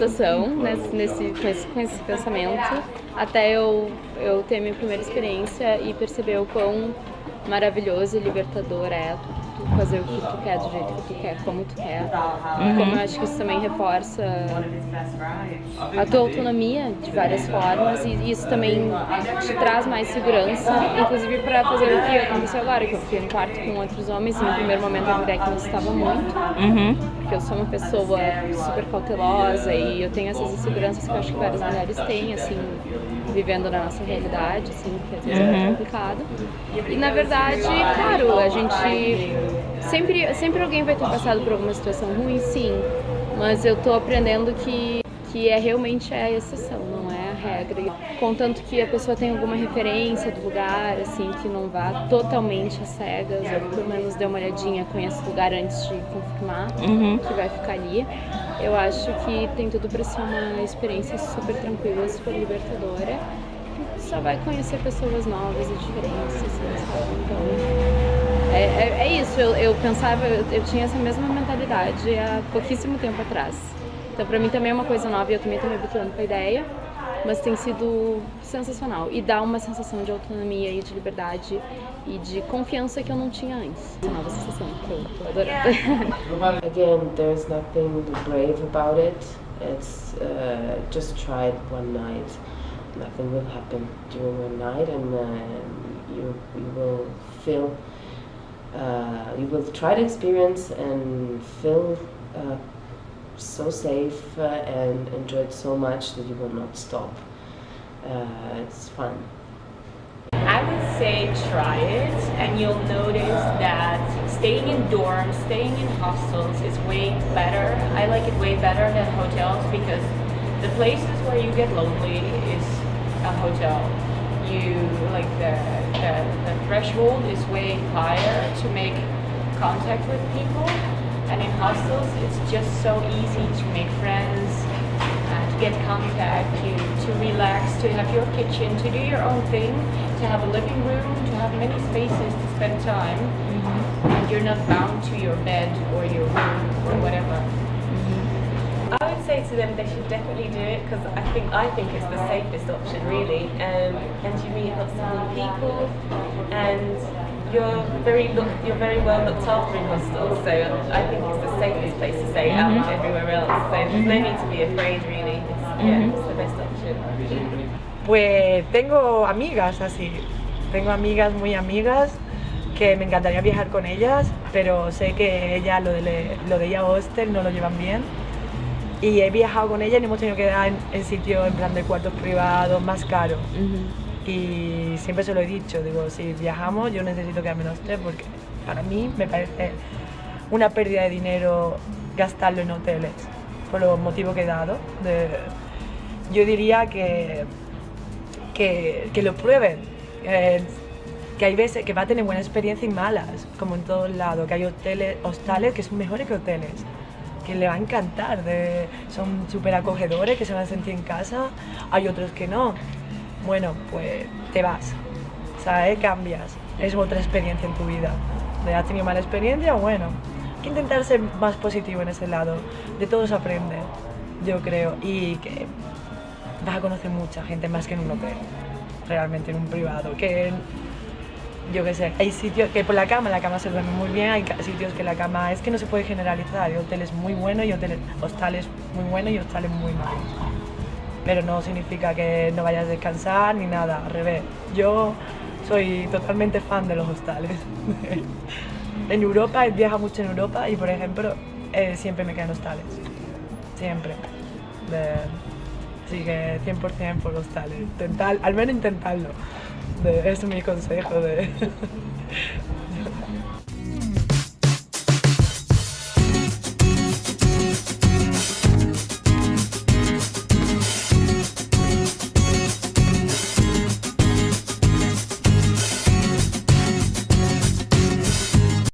situação, com esse pensamento, até eu ter a minha primeira experiência e perceber o quão maravilhoso e libertador é tu fazer o que tu quer, do jeito que tu quer, como tu quer. Como eu acho que isso também reforça a tua autonomia de várias formas e isso também te traz mais segurança, inclusive para fazer o que aconteceu agora, que eu fiquei no quarto com outros homens e no primeiro momento eu virei que me assustava muito, porque eu sou uma pessoa super cautelosa e eu tenho essas inseguranças que eu acho que várias mulheres têm, assim, vivendo na nossa realidade, assim, que às vezes é complicado. E na verdade, claro, a gente sempre alguém vai ter passado por alguma situação ruim, sim, mas eu tô aprendendo que realmente é a exceção, não é a regra. Contanto que a pessoa tem alguma referência do lugar, assim, que não vá totalmente às cegas, ou pelo menos dê uma olhadinha, conheça o lugar antes de confirmar que vai ficar ali. Eu acho que tem tudo para ser uma experiência super tranquila, super libertadora. Só vai conhecer pessoas novas e diferentes, assim, sabe? Então, é isso. Eu pensava, eu tinha essa mesma mentalidade há pouquíssimo tempo atrás. Então, pra mim também é uma coisa nova e eu também tô me habituando com a ideia, mas tem sido sensacional e dá uma sensação de autonomia e de liberdade e de confiança que eu não tinha antes. Essa nova sensação que eu tô adorando. Again, there's nothing brave about it. It's just try it one night. Nothing will happen during one night, and you will feel. You will try the experience and feel so safe and enjoy it so much that you will not stop. It's fun. I would say try it, and you'll notice that staying in dorms, staying in hostels is way better. I like it way better than hotels because the places where you get lonely is a hotel. You like the threshold is way higher to make contact with people, and in hostels it's just so easy to make friends, to get contact, to relax, to have your kitchen, to do your own thing, to have a living room, to have many spaces to spend time, and you're not bound to your bed or your room or whatever. I would say to them they should definitely do it because I think it's the safest option really, and you meet lots of new people, and you're very well looked after in hostels, so I think it's the safest place to stay out of everywhere else. So there's no need to be afraid really. It's the best option. Pues tengo amigas así, tengo amigas muy amigas que me encantaría viajar con ellas, pero sé que ella lo de ir a hostel no lo llevan bien. Y he viajado con ella y hemos tenido que quedar en sitios en plan de cuartos privados más caros. Y siempre se lo he dicho, digo, si viajamos yo necesito quedarme en hostel porque para mí me parece una pérdida de dinero gastarlo en hoteles, por los motivos que he dado. Yo diría que lo prueben, que hay veces que va a tener buena experiencia y malas, como en todos lados, que hay hostales que son mejores que hoteles, que le va a encantar, son súper acogedores, que se van a sentir en casa, hay otros que no. Bueno, pues te vas, ¿sabes? Cambias, es otra experiencia en tu vida. ¿Has tenido mala experiencia? Bueno, hay que intentar ser más positivo en ese lado, de todo se aprende, yo creo, y que vas a conocer mucha gente más que en un hotel, realmente en un privado, que yo qué sé, hay sitios que por la cama se duerme muy bien, hay sitios que la cama es que no se puede generalizar, hay hoteles muy buenos y hostales muy buenos y hostales muy malos. Pero no significa que no vayas a descansar ni nada, al revés. Yo soy totalmente fan de los hostales. En Europa, he viajado mucho en Europa y por ejemplo, siempre me quedo en hostales, siempre. Así que 100% por hostales, al menos intentarlo. Ese es mi consejo.